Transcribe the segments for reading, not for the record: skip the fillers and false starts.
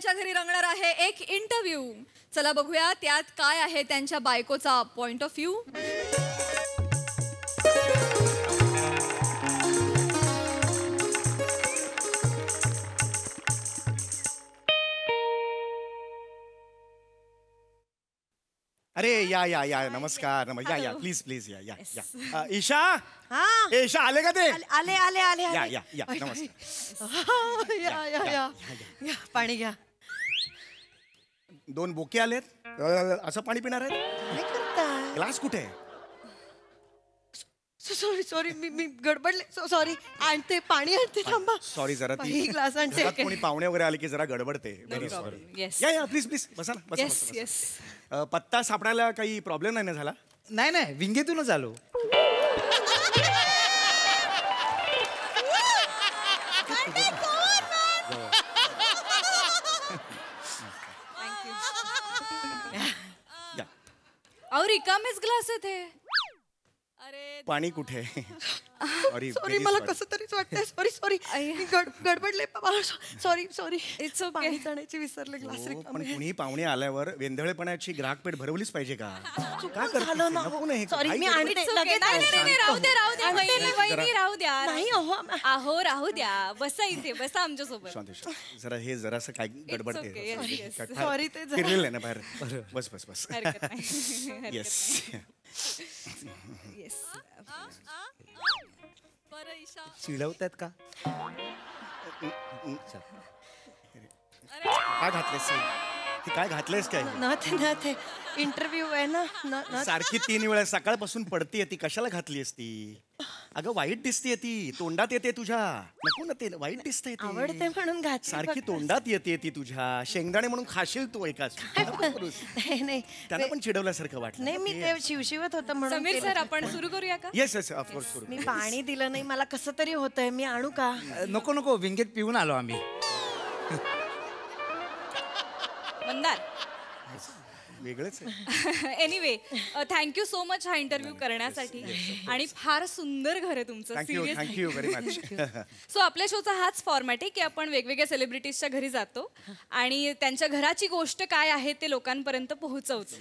सेलिब्रिटीजच्या घरी रंगणार आहे एक इंटरव्ह्यू. चला बघूया त्यात काय आहे त्यांच्या बायकोचा पॉइंट ऑफ व्ह्यू. अरे या या या नमस्कार या या प्लीज प्लीज या या या ईशा. ईशा आले का ते? आले आले आले या या या नमस्कार. या या या या पाणी घ्या. 2 बोके आलेत. असं पाणी पिणार आहे? काय करताय? ग्लास कुठे आहे? सॉरी सॉरी मी गडबडले. सॉरी आणते पाणी आणते थांबा. सॉरी जरा ती ग्लास आणते. घरात कोणी पाहुणे वगैरे आले की जरा गडबडते. Very sorry. या या प्लीज प्लीज बसा ना बसा. Yes yes. पत्ता सापडायला काही प्रॉब्लेम नाही ना झाला? नाही नाही विंगेतूनच आलो. और रिकामेच ग्लास आहेत हे. अरे पाणी कुठे? सॉरी मला कसं तरीच वाटतंय. सॉरी सॉरी मी गडबडले. Sorry sorry. It's okay. पाणी आणायचे विसरले. ग्लास पण रिकामे. कुणी पाहुणे आल्यावर वेंधळेपणाची ग्राहकपेठ भरवलीच पाहिजे का? काय झालं ना? सॉरी मी आणते लगेच. नाही राहू द्या वहिनी राहू द्या. नाही अहो राहू द्या. बसा इथे बसा आमच्या सोबत. शांत जरा हे जरासं काय गडबडते. सॉरी ते फिरलेलं आहे ना बाहेर. बस बस बस. Yes yes. चिडवतात का? काय घातलेस हे? काय घातलेस काय? न ते इंटरव्ह्यू आहे ना. सारखी 3 वेळा सकाळपासून पडतीये ती. कशाला घातलीस ती? अगं वाईट दिसतीये ती. तोंडात येते तुझ्या. नको ना ते वाईट दिसतंय. आवडते म्हणून घातली. सारखी तोंडात येते ती तुझ्या. शेंगदाणे म्हणून खाशील तू एकाच. नाही त्यांना पण चिडवल्यासारखं वाटलं. नाही मी ते शिवशिवत होतं म्हणून. समीर सर आपण सुरू करूया का? Yes yes of course. मी पाणी दिलं नाही. मला कसं तरी होतंय. मी आणू का? नको नको विंगेत पिऊन आलो आम्ही. मंदार. वेगळंच आहे. एनिवे थँक्यू सो मच हा इंटरव्ह्यू करण्यासाठी. आणि फार सुंदर घर आहे तुमचं. Thank you very much. सो आपल्या शोचा हाच फॉर्मॅट आहे की आपण वेगवेगळ्या सेलिब्रिटीजच्या घरी जातो आणि त्यांच्या घराची गोष्ट काय आहे ते लोकांपर्यंत पोहोचवतो.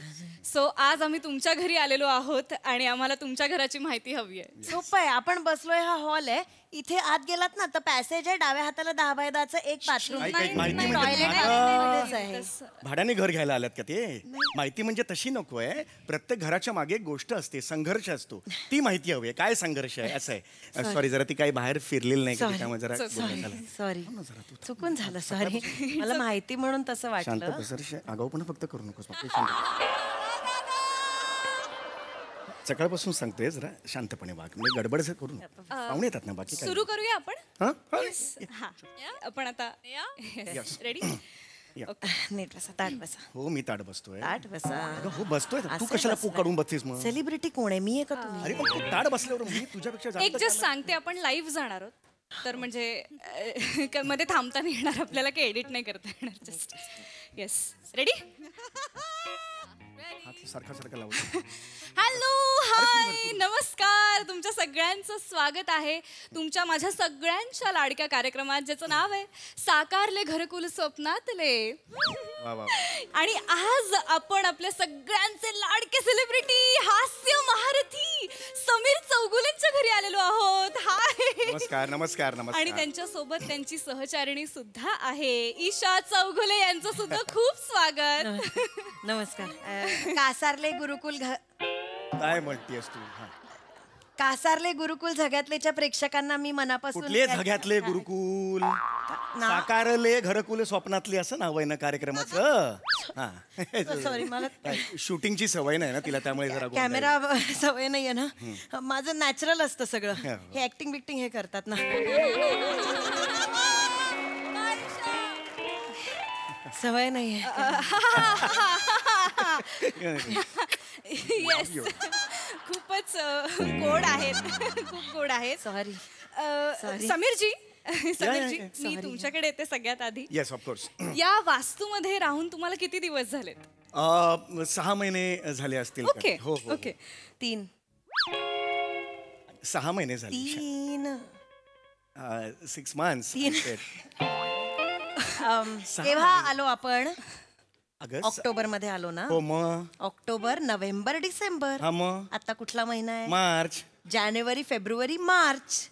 सो आज आम्ही तुमच्या घरी आलेलो आहोत आणि आम्हाला तुमच्या घराची माहिती हवी आहे. सोपं आहे. आपण बसलोय हा हॉल आहे. इथे आत गेलात ना तर पॅसेज आहे. डाव्या हाताला 10x10चं एक बाथरूम. भाड्याने घर घ्यायला आल्यात का ते? माहिती म्हणजे तशी नको आहे. प्रत्येक घराच्या मागे एक गोष्ट असते. संघर्ष असतो. ती माहिती हवी आहे. काय संघर्ष आहे असं आहे. सॉरी जरा ती काही बाहेर फिरलेली नाही का त्यामुळे जरा सॉरी चुकून झालं. सॉरी मला माहिती म्हणून तसं वाटलं. शांत आगाऊपणा फक्त करू नकोस. सकाळपासून सांगतोय जरा शांतपणे वाग. म्हणजे गडबड करू नको. पाहुणे येतात ना बाकी. सुरू करूया आपण. आपण आता रेडी? नीट बसा. ताट बसा. हो मी ताट बसतोय. ताट बसा. हो बसतोय. तू कशाला पू काढून बसतेस मग? सेलिब्रिटी कोण आहे? मी आहे का तुम्ही? अरे पण तू ताट बसल्यावर मी तुझ्यापेक्षा एक जस्ट सांगते आपण लाईव्ह जाणार आहोत. तर म्हणजे मध्ये थांबता नाही येणार आपल्याला. काही एडिट नाही करता येणार. Just yes. रेडी? सारखा सारखा लावतो. हॅलो हाय नमस्कार. तुमच्या सगळ्यांचं स्वागत आहे तुमच्या माझ्या सगळ्यांच्या लाडक्या कार्यक्रमात ज्याचं नाव आहे साकारले घरकुल स्वप्नातले. आणि आज आपण आपल्या सगळ्यांचे लाडके सेलिब्रिटी हास्य महारथी समीर चौगुलेंच्या घरी आलेलो आहोत. हाय नमस्कार नमस्कार नमस्कार. आणि त्यांच्या सोबत त्यांची सहचारिणी सुद्धा आहे ईशा चौगुले. यांचं सुद्धा खूप स्वागत. नमस्कार. कासारले गुरुकुल काय म्हणतेस तू? कासारले गुरुकुल झग्यातलेच्या प्रेक्षकांना मी मनापासून. कुठले झग्यातले गुरुकुल? साकारले घरकुल स्वप्नातली असं नाव आहे ना कार्यक्रमाचं. सॉरी मला शूटिंगची सवय नाही ना तिला त्यामुळे जरा कॅमेरा सवय नाहीये ना. माझं नॅचरल असतं सगळं. हे ऍक्टिंग बिक्टिंग हे करतात ना. सवय नाहीये. येस खूपच गोड आहेत. खूप गोड आहेत. सॉरी समीरजी. समीरजी मी तुमच्याकडे येते सगळ्यात आधी. Yes of course. या वास्तूमध्ये राहून तुम्हाला किती दिवस झालेत? 6 महिने झाले असतील. Okay okay. 3 6 महिने झाले. 3 6 months. केव्हा आलो आपण? अगं ऑक्टोबर मध्ये आलो ना? हो मग ऑक्टोबर, नोव्हेंबर, डिसेंबर. हा मग आता कुठला महिना आहे? मार्च. जानेवारी, फेब्रुवारी, मार्च.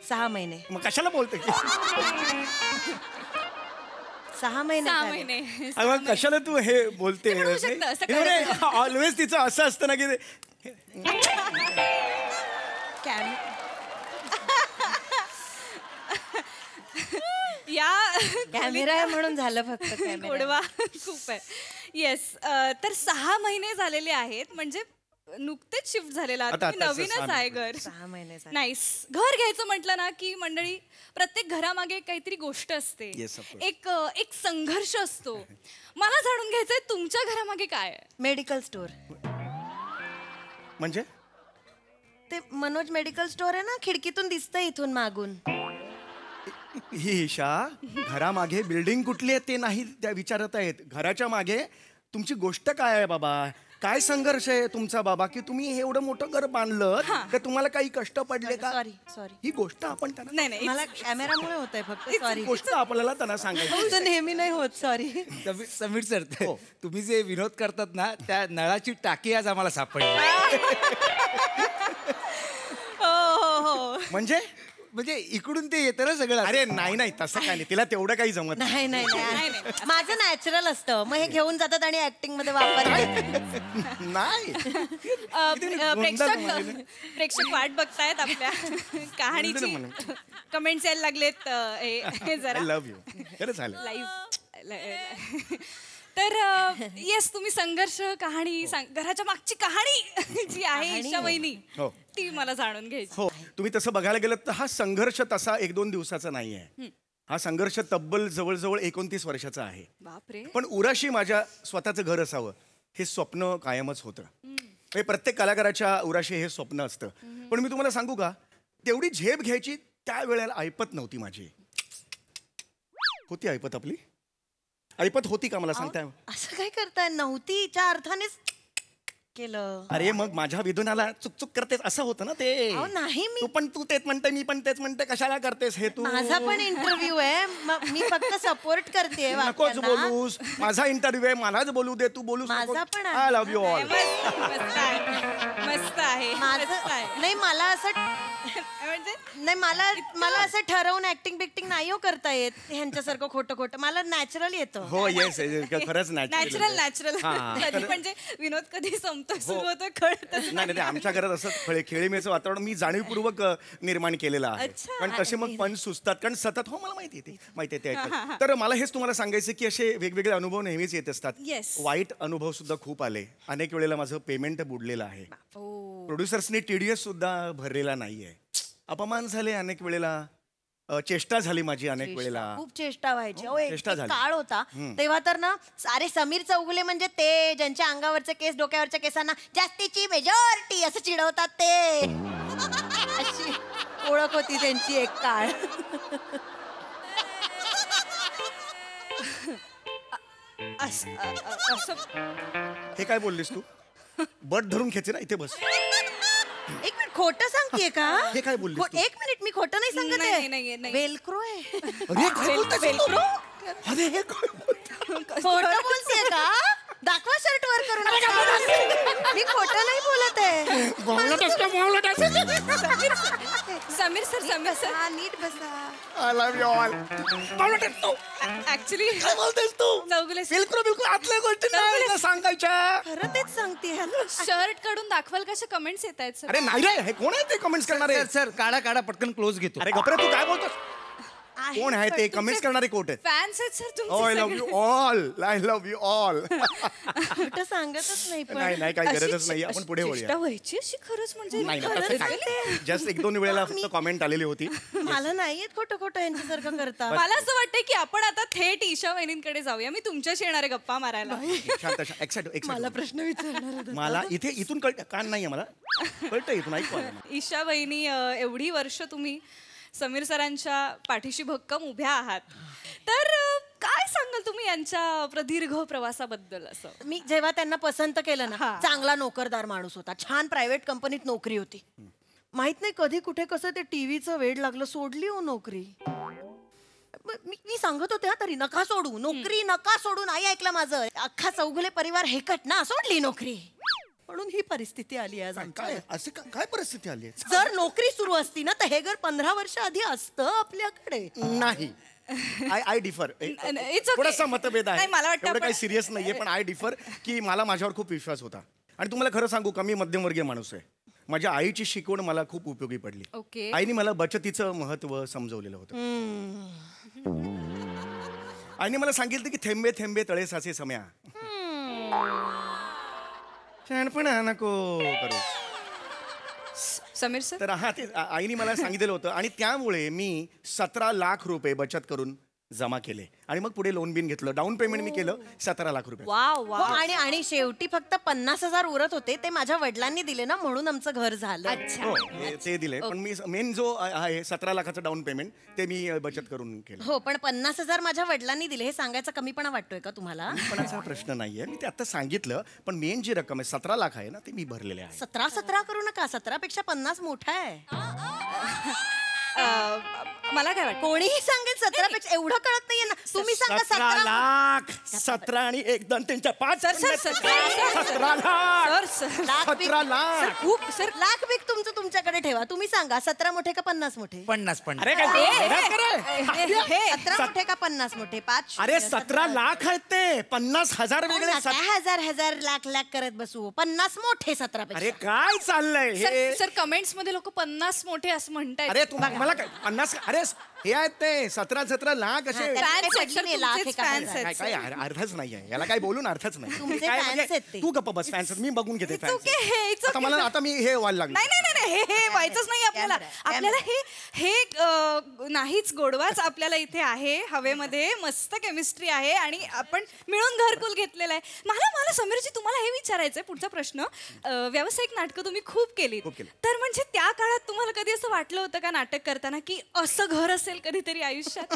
6 महिने. मग कशाला बोलते 6 महिने 6 झाले. महिने मग कशाला तू हे बोलते म्हणू शकतं, असं ऑलवेज तिचं असं असतं ना की कॅम- या कॅमेरा आहे म्हणून झालं फक्त कॅमेरा. गोडवा खूप आहे. येस, तर 6 महिने झालेले आहेत, म्हणजे नुकतेच शिफ्ट झालेला आहात. आता- तुम्ही आता- नवीनच आहे घर. 6 महिने झाले. नाईस. घर घ्यायचं म्हटलं ना की मंडळी, प्रत्येक घरामागे काहीतरी गोष्ट असते. Yes, of course. एक संघर्ष असतो. मला जाणून घ्यायचंय तुमच्या घरामागे काय आहे. Medical store. म्हणजे ते मनोज मेडिकल स्टोअर आहे ना, खिडकीतून दिसतंय इथून मागून. ही ईशा घरामागे बिल्डिंग कुठली आहे ते नाही त्या विचारत आहेत. घराच्या मागे तुमची गोष्ट काय आहे बाबा? काय संघर्ष आहे तुमचा बाबा की तुम्ही हे एवढं मोठं घर बांधलं तर तुम्हाला काही कष्ट पडले का? सॉरी. ही गोष्ट आपण त्यांना नाही नाही मला कॅमेरामुळे होत आहे फक्त. सॉरी. गोष्ट आपल्याला त्यांना सांगायची. नेहमी नाही होत. सॉरी. समीर सर तुम्ही जे विनोद करतात ना त्या नळाची टाकी आज आम्हाला सापडली. हो. म्हणजे इकडून ते येतं ना सगळं. अरे नाही तसं काय नाही, तिला तेवढं काही जमत नाही. नाही. माझं नॅचरल असतं. मग हे घेऊन जातात आणि ऍक्टिंग मध्ये वापरतात. नाही प्रेक्षक वाट बघतायत आपल्या कहाणीची. कमेंट्स यायला लागलेत. हे जरा आय लव्ह यू. खरंच झालं. लाईव्ह. तर येस, तुम्ही संघर्ष कहाणी घराच्या मागची कहाणी जी आहे ईशा वहिनी, हो. ती मला जाणून घ्यायची. हो, तुम्ही तसं बघायला गेलं तर हा संघर्ष तसा 1-2 दिवसाचा नाही आहे. हा संघर्ष तब्बल जवळजवळ 29 वर्षाचा आहे. बापरे. पण उराशी माझ्या स्वतःचं घर असावं हे स्वप्न कायमच होतं. म्हणजे प्रत्येक कलाकाराच्या उराशी हे स्वप्न असतं. पण मी तुम्हाला सांगू का, तेवढी झेप घ्यायची त्या वेळेला ऐपत नव्हती माझी. होती ऐपत आपली? ऐपत होती का मला सांगताय? असं काय करताय? नव्हतीच्या अर्थानेच केलं. अरे मग माझ्या विधुनाला चुकचुक करतेस असं होतं ना ते. अहो, नाही मी तू तेच म्हणते, मी पण तेच म्हणते, कशाला करतेस हे तू? माझा पण इंटरव्ह्यू आहे. मी फक्त सपोर्ट करते. नकोच बोलूस. माझा इंटरव्ह्यू आहे, मलाच बोलू दे. तू बोलूस. माझा पण आहे. I love you all. मस्त आहे. मस्त आहे. नाही मला असं म्हणजे नाही मला असं ठरवून ऍक्टिंग बिक्टिंग नाही हो करता येत ह्यांच्यासारखं खोटं मला नॅचरल येतं. हो येस, खरंच नॅचरल. हा. कधी म्हणजे विनोद कधी संपतो सुरू होतो कळतच नाही आमच्या घरात असं खेळीमेचं वातावरण मी जाणीवपूर्वक निर्माण केलेलं आहे. अच्छा. कारण तसे मग पण सुचतात कारण सतत. हो मला माहिती आहे ते ऐकतात. तर मला हेच तुम्हाला सांगायचं की असे वेगवेगळे अनुभव नेहमीच येत असतात. Yes. वाईट अनुभव सुद्धा खूप आले. अनेक वेळेला माझं पेमेंट बुडलेलं आहे. प्रोड्युसर्सने TDS सुद्धा भरलेला नाहीये. अपमान झाले अनेक वेळेला. चेष्टा झाली माझी अनेक वेळेला. खूप चेष्टा व्हायची. एक चेष्टा झाली. काळ होता तेव्हा तर ना सारे समीर चौगुले म्हणजे ते ज्यांच्या अंगावरचे केस डोक्यावरच्या केसांना जास्तीची मेजॉरिटी असं चिडवतात ते. अशी ओळख होती त्यांची एक काळ. हे काय बोललीस तू? बट धरून खेचे ना इथे बस. एक मिनिट, खोटं सांगतेय का? हे काय बोललीस तू? एक मिनिट, मी खोटं नाही सांगत नाही. आहे. वेलक्रो आहे. अरे काय बोलतेस तू? अरे हे काय बोलतेस? खोटं बोलतेय का? दाखवा शर्ट वर करून. मी खोटं नाही बोलत आहे. समीर सर हा, नीट बसा. I love you all. Actually काय बोलतेस तू? चौगुले बिलकुल आतल्या गोष्टी नाही ना सांगायच्या. खरं तेच सांगते. शर्ट काढून दाखवाल कशा कमेंट्स येत आहेत अरे नाही रे, हे कोण आहे ते कमेंट्स करणारे? सर काढा पटकन क्लोज घेतो. अरे गप्रे, तू काय बोलतोस? कोण आहे ते कमेंट्स करणारे? कोण आहेत? फॅन्स आहेत sir I love you all. I love you all. खोटं सांगतच नाही पण. नाही काही गरजच नाही. आपण पुढे वळूया. व्हायची अशी खरंच म्हणजे नाही खरंच तसं काय. बोलते. जस्ट 1-2 वेळेला फक्त कमेंट आलेली होती. मला नाही येत खोटं यांच्यासारखं करता. मला असं वाटतंय की आपण आता थेट ईशा वहिनींकडे जाऊया. मी तुमच्याशी येणारे गप्पा मारायला. शांत मला प्रश्न विचारणार. मला इथून कळतं. कान नाहीये मला, कळतं इथून. ऐकू आलं मला. ईशा वहिनी, एवढी वर्ष तुम्ही समीर सरांच्या पाठीशी भक्कम उभ्या आहात. तर काय सांगाल तुम्ही यांच्या प्रदीर्घ प्रवासाबद्दल? असं मी जेव्हा त्यांना पसंत केलं ना, चांगला नोकरदार माणूस होता. छान प्रायव्हेट कंपनीत नोकरी होती. माहित नाही कधी कुठे कसं ते टीव्हीचं वेड लागलं, सोडली हो नोकरी. मी सांगत होते हा तरी नका सोडू नोकरी नका सोडू. नाही ऐकलं माझं. अख्खा चौगुले परिवार हेकट ना सोडली नोकरी. म्हणून ही परिस्थिती आली आज आमच्या. काय असे काय परिस्थिती आली आहे? जर नोकरी सुरू असती ना तर हे घर 15 वर्ष आधी असतं आपल्याकडे. नाही. I differ. It's okay. थोडासा मतभेद आहे. नाही, मला वाटतं एवढं काही आपण- सिरियस नाहीये, पण आय डिफर की मला माझ्यावर खूप विश्वास होता. आणि तुम्हाला खरं सांगू का, मी मध्यमवर्गीय माणूस आहे. माझ्या आईची शिकवण मला खूप उपयोगी पडली. ओके. आईने मला बचतीचं महत्व समजवलेलं होतं. आईने मला सांगितलं की थेंबे थेंबे तळे साचे सम्या. शहाणपणा नको करू. समीर सर, तर हा ते आईने मला सांगितलेलं होतं. आणि त्यामुळे मी 17 लाख रुपये बचत करून जमा केले. आणि मग पुढे लोन बिन घेतलं. डाऊन पेमेंट मी केलं 17 लाख रुपये. वाव हो, वाव. आणि शेवटी फक्त 50,000 उरत होते ते माझ्या वडिलांनी दिले ना म्हणून आमचं घर झालं. अच्छा. हो ते दिले. पण मी मेन जो आहे 17 लाखाचं डाऊन पेमेंट ते मी बचत करून केलं. हो पण 50,000 माझ्या वडिलांनी दिले हे सांगायचा कमीपणा वाटतोय का तुम्हाला? पण असा प्रश्न नाहीये. मी ते आता सांगितलं. पण मेन जी रक्कम आहे 17 लाख आहे ना ते मी भरलेले आहे. 17 करू नका. 17 पेक्षा 50 मोठा आहे. मला काय वाटतं, कोणीही सांगेल 17 पेक्षा एवढं कळत नाहीये ना. तुम्ही सांगा 17 17 लाख. 17 आणि 1 2 3 4 5 sir, sir, sir, sir, 17 lakh. Sir sir lakh बिक- 17 लाख. सर, खूप सर लाख बिक तुमचं तुमच्याकडे ठेवा. तुम्ही सांगा 17 मोठे का 50 मोठे? 50. अरे काय घरात करे? हे 17 मोठे का 50 मोठे? 5 अरे 17 लाख आहेत ते. 50,000 वेगळे. हजार लाख लाख करत बसू. 50 मोठे 17 अरे पेक्षा. काय चाललंय सर हे? सर कमेंट्स मध्ये लोक 50 मोठे असं म्हणतायत. अरे मला काय 50? अरे हे आहेत ते 17 लाख असे. हा, Fans ते आहेत, सर, पडले लाख तुमचेच एका fans हजार. आहेत. काय काय अर्थच नाही आहे याला. काय बोलून अर्थच नाही. तुमचे काय fans म्हणजे आहेत ते. तू गप्प बस. फॅन्स मी बघून घेते It's fans. okay, it's आता okay, मला sir. आता मी हे व्हायला लागलं. नाही नाही नाही नाही, हे व्हायचंच नाही आपल्याला. Camera, आपल्याला हे नाहीच गोडवाच आपल्याला इथे आहे. हवेमध्ये मस्त केमिस्ट्री आहे आणि आपण मिळून घरकुल घेतलेलं आहे. मला समीरजी तुम्हाला हे विचारायचंय पुढचा प्रश्न. व्यावसायिक नाटकं तुम्ही खूप केलीत. खूप केली. तर म्हणजे त्या काळात तुम्हाला कधी असं वाटलं होतं का नाटक करताना की असं घर असेल कधीतरी आयुष्यात?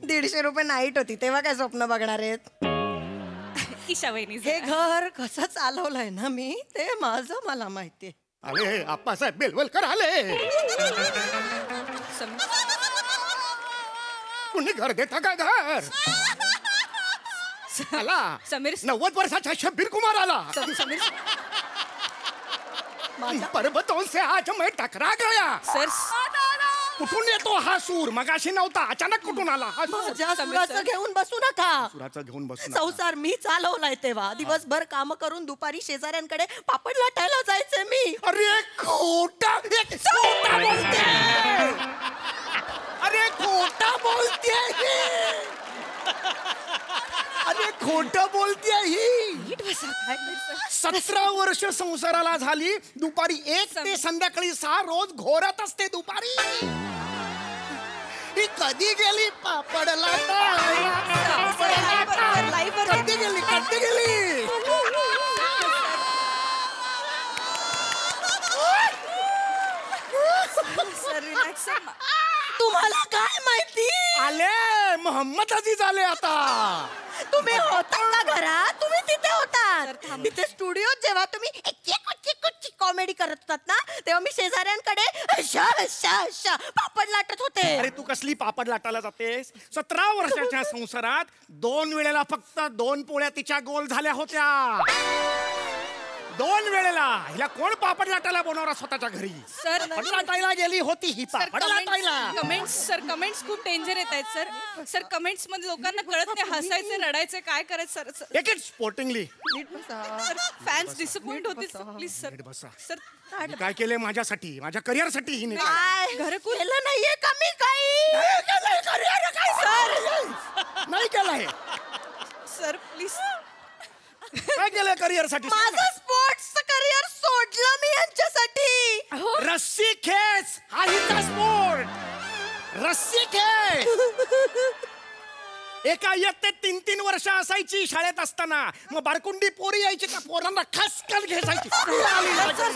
150 रुपये नाईट होती तेव्हा काय स्वप्न बघणार आहेत? ईशा वहिनी हे घर कसं चालवलंय ना मी ते माझं मला माहितीये. अरे आप्पासाहेब बेलवलकर आले. कुणी घर देता का घर? आला समीर 90 वर्षाचा शब्बीर कुमार आला. समीर पर्वतों से आज मैं टकरा गया. सर कुठून येतो हा सूर? मगाशी नव्हता, अचानक कुठून आला हा सूर? माझ्या सुराचं घेऊन बसू नका. सुराचा घेऊन बसून आला. संसार मी चालवलाय तेव्हा दिवसभर काम करून दुपारी शेजाऱ्यांकडे पापड लाटायला जायचे मी. अरे खोटा बोलते. अरे खोटा बोलते ही. अरे खोटं बोलते ही. 17 वर्ष संसाराला झाली. दुपारी 1 ते संध्याकाळी 6 रोज घोरत असते दुपारी. ही कधी गेली पापड लाटायला? कधी गेली कधी गेली? Sir relax. तुम्हाला काय माहिती? आले मोहम्मद अजीज आले आता. तुम्ही होता ना घरात. तुम्ही तिथे होतात. तिथे स्टुडिओत जेव्हा तुम्ही कॉमेडी करत होतात ना तेव्हा मी शेजाऱ्यांकडे अशा अशा अशा पापड लाटत होते. अरे तू कसली पापड लाटायला जातेस? 17 वर्षाच्या संसारात 2 वेळेला फक्त 2 पोळ्या तिच्या गोल झाल्या होत्या. 2 वेळेला. हिला कोण पापड लाटायला बोलवणार स्वतःच्या घरी? सर पापड लाटायला गेली होती ही पापड लाटायला. कमेंट्स खूप डेंजर येत आहेत सर कमेंट्स मध्ये लोकांना कळत नाही हसायचे रडायचे काय करायचं sir. Take it sportingly. Fans disappoint होतील प्लीज सर. बसा. सर काय केलंय माझ्यासाठी, माझ्या करिअरसाठी हिने? काय घरकुल केलं नाहीये का मी काही? नाही केलंय. Sir please. काय केलंय करिअरसाठी? माझं स्पोर्ट्सचं करिअर सोडलं मी यांच्यासाठी. रस्सी खेच हा हिचा स्पोर्ट. रस्सी खेच. एका इयत्तेत 3-3 वर्ष असायची शाळेत असताना. मग बारकुंडी पोरी यायची का पोरांना खसकन घ्यायची.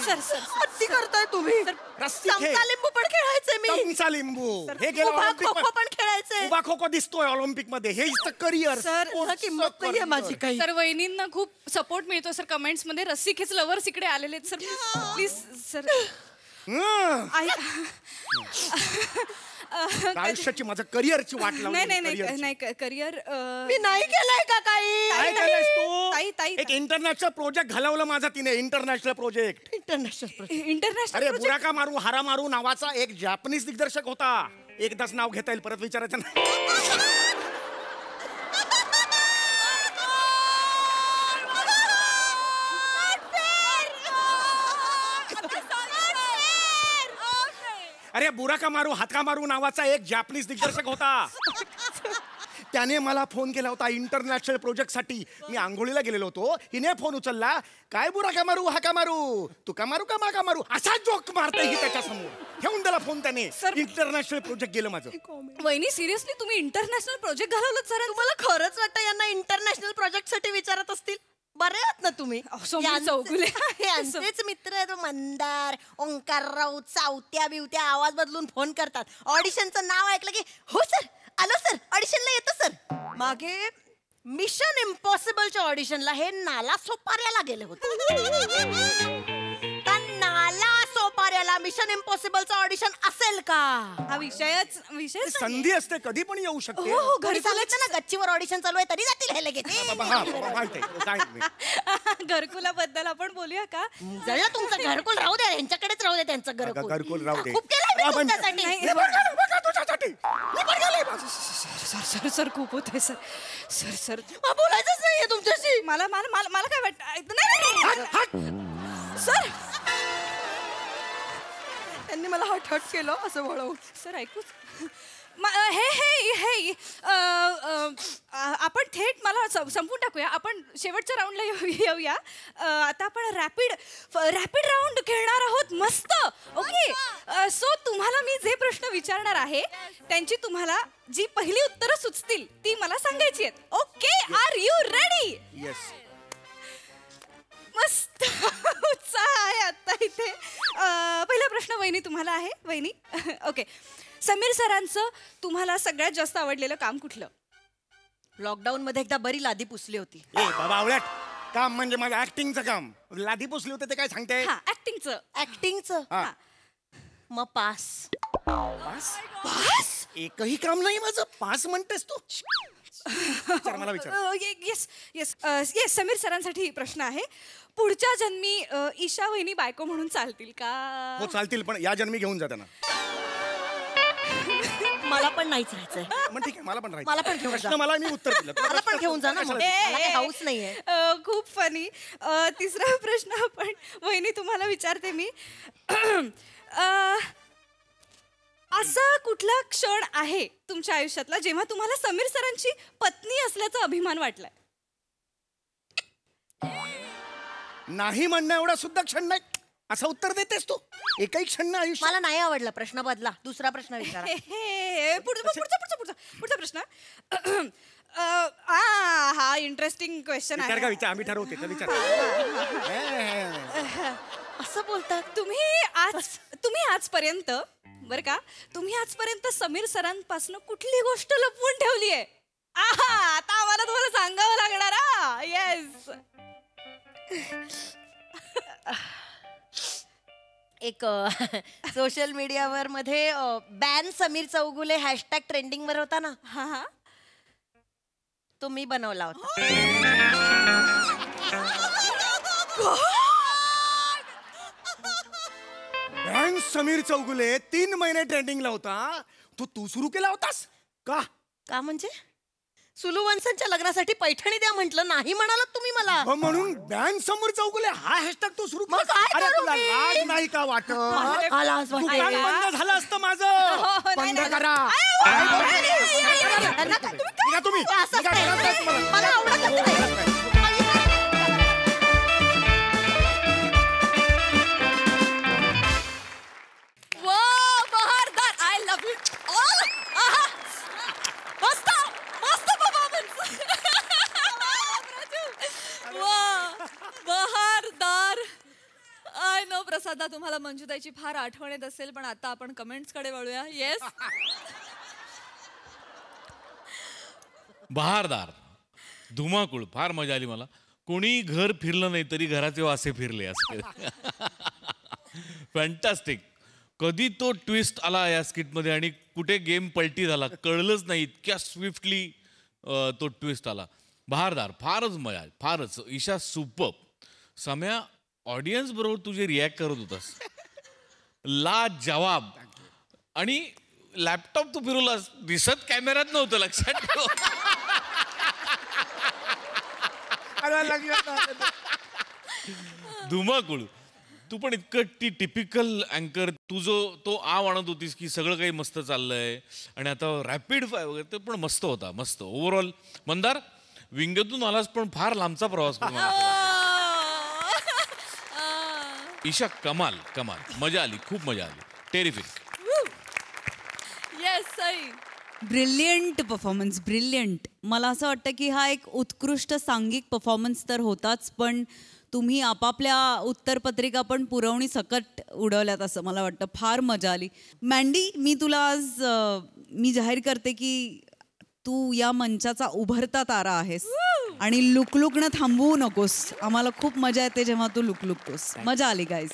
सर हत्ती करताय तुम्ही. रस्सी चमचा खेळ. लिंबू पण खेळायचे मी. चमचा लिंबू. हे गेलं उभा ऑलिम्पिक खो-खो पण खेळायचे. उभा खो खो दिसतोय ऑलिम्पिक मध्ये. हे हिचं करिअर. सर मला किंमत नाहीये माझी काही. सर वहिनींना खूप सपोर्ट मिळतो सर कमेंट्स मध्ये. रस्सी खेच लवर्स इकडे आलेले आहेत सर प्लीज सर. आयुष्याची माझं करिअरची वाट नाही नाही नाही लावली नाही करिअर मी नाही केलंय का काही काय केलंयस ताई, ताई, तू एक इंटरनॅशनल प्रोजेक्ट घालवलं माझा तिने इंटरनॅशनल प्रोजेक्ट इंटरनॅशनल अरे इंटरनॅशनल बुराका मारू हारा मारू नावाचा एक जॅपनीज दिग्दर्शक होता एकदाच नाव घेता येईल परत विचारायचं नाही अरे बुराका मारू हातका मारू नावाचा एक जॅपनीज दिग्दर्शक होता त्याने मला फोन केला होता इंटरनॅशनल प्रोजेक्ट साठी मी आंघोळीला गेलेलो होतो हिने फोन उचलला काय बुराका मारू हाका मारू तू का मारू का माका मारू असा जोक मारते ही त्याच्या समोर ठेवून दिला फोन त्याने इंटरनॅशनल प्रोजेक्ट गेलं माझं वहिनी सिरियसली तुम्ही इंटरनॅशनल प्रोजेक्ट घालवलं सर तुम्हाला खरंच वाटतं यांना इंटरनॅशनल प्रोजेक्ट साठी विचारत असतील बरे आहात ना तुम्ही समीर चौगुले. यांचेच मित्र आहेत मंदार ओंकारराव चावत्या बिवत्या आवाज बदलून फोन करतात ऑडिशनचं नाव ऐकलं की हो सर आलो सर ऑडिशनला येतो सर मागे मिशन इम्पॉसिबलच्या ऑडिशनला हे नाला सोपाऱ्याला गेले होते त्या नाला सोपाऱ्याला मिशन इम्पॉसिबलचं ऑडिशन असेल का हा विषय संधी असते कधी पण येऊ शकते हो हो घरी घरी सांगितलं ना गच्चीवर ऑडिशन चालू आहे तरी जातील हे लगेच बाबा, हा, बाबा, माहित आहे, काय नाही. घरकुलाबद्दल आपण बोलूया का जळलं तुमचं घरकुल राहू द्या यांच्याकडेच राहू द्या त्यांचं घरकुल राहू दे. खूप केलंय मी आपण- तुमच्यासाठी नाही. हे बघा ना, बघा तुझ्यासाठी. मी पण गेलोय बा. सर सर सर खूप होते सर सर सर मला बोलायचंच नाहीये तुमच्याशी मला मला मला मला काय वाटतं नाही, नाही सर त्यांनी मला हट हट केलं असं वळवून सर ऐकूच हे हे हे आपण थेट मला संपून टाकूया आपण शेवटच्या राऊंडला येऊया आता आपण रॅपिड राऊंड खेळणार आहोत मस्त ओके सो तुम्हाला मी जे प्रश्न विचारणार आहे त्यांची तुम्हाला जी पहिली उत्तरं सुचतील ती मला सांगायची आहेत okay are you ready Yes. मस्त उत्साह आहे आता इथे पहिला प्रश्न वहिनी तुम्हाला आहे वहिनी ओके समीर सरांचं तुम्हाला सगळ्यात जास्त आवडलेलं काम कुठलं लॉकडाऊन मध्ये एकदा बरी लादी पुसली होती ए बाबा आवळ्यात काम म्हणजे माझं ऍक्टिंगचं काम लादी पुसली होते ते काय सांगते हा ऍक्टिंगचं ऍक्टिंगचं हा. मग पास पास एकही काम नाही माझं पास म्हणतेस तू विचार, मला विचार येस येस येस समीर सरांसाठी प्रश्न आहे पुढच्या जन्मी ईशा वहिनी बायको म्हणून चालतील का हो चालतील पण या जन्मी घेऊन जाताना मला पण नाहीच राहायचंय मग ठीक आहे मला पण मला पण घेऊन जा. प्रश्न मला मी उत्तर दिलं मला पण घेऊन जा ना मग. मला काही हाऊस नाहीये खूप फनी तिसरा प्रश्न पण वहिनी तुम्हाला विचारते मी असा कुठला क्षण आहे तुमच्या आयुष्यातला जेव्हा तुम्हाला समीर सरांची पत्नी असल्याचा अभिमान वाटलाय नाही म्हणणं एवढा सुद्धा क्षण नाही असं उत्तर देतेस तू एकही क्षण नाही आयुष्य मला नाही आवडला प्रश्न बदला दुसरा प्रश्न विचारा पुढचा प्रश्न हा इंटरेस्टिंग क्वेश्चन विचार का आहे विचार आम्ही ठरवते तर विचार असं बोलतात तुम्ही आजपर्यंत बरं का तुम्ही आजपर्यंत समीर सरांपासून कुठली गोष्ट लपवून ठेवली आहे आता आम्हाला तुम्हाला सांगावं लागणार येस एक सोशल मीडियावर मध्ये ban Sameer Chougule hashtag trending वर होता ना हा हा तो मी बनवला होता बँक समीर चौगुले 3 महिने ट्रेंडिंगला होता तू सुरू केला होतास का का म्हणजे सुलू वंसांच्या लग्नासाठी पैठणी द्या म्हटलं नाही म्हणालात तुम्ही मला हो, म्हणून बँक समीर चौगुले हा हॅशटॅग तू सुरू मग काय अरे करू तुला मी? लाज नाही का वाटत मला लाज वाटते. दुकान बंद झालं असतं हो, माझं नाही, बंद नाही. करा निघा तुम्ही असंच निघा, नाही. घरात जा तुम्हाला. मला आवडतच नाही. बहारदार आय लव्ह यू ऑल मस्त मस्त बहारदार आय नो प्रसादा तुम्हाला मंजुताईची फार आठवण येत असेल पण आता आपण कमेंट्स कडे वळूया येस बहारदार धुमाकूळ फार मजा आली मला कोणी घर फिरलं नाही तरी घराचे वासे फिरले असे फॅन्टास्टिक कधी तो ट्विस्ट आला या स्किटमध्ये आणि कुठे गेम पलटी झाला कळलंच नाही. इतक्या स्विफ्टली तो ट्विस्ट आला. बहारदार, फारच मजा आली, फारच. ईशा सुपर. सम्या, ऑडियन्स बरोबर तुझे रिॲक्ट करत होतास, ला जवाब. आणि लॅपटॉप तू फिरवलास, दिसत कॅमेऱ्यात नव्हतं, लक्षात ठेव. धुमाकूळ. तू पण इतकं टिपिकल अँकर, तू जो तो आणत होतीस की सगळं काही मस्त चाललंय आणि आता रॅपिड फाय वगैरे, ते पण मस्त होता, मस्त. ओव्हरऑल मंदार, विंगतून आलास पण फार लांबचा प्रवास करून ईशा, कमाल कमाल, मजा आली, खूप मजा आली, terrific. Yes Sai. Brilliant performance, brilliant. मला असं वाटतं की हा एक उत्कृष्ट सांघिक परफॉर्मन्स तर होताच, पण तुम्ही आपापल्या उत्तरपत्रिका पण पुरवणी सकट उडवल्यात असं मला वाटतं. फार मजा आली. मँडी, मी तुला आज मी जाहीर करते की तू या मंचाचा उभरता तारा आहेस आणि लुकलुकणं थांबवू नकोस. आम्हाला खूप मजा येते जेव्हा तू लुकलुकतोस. मजा आली गाईज.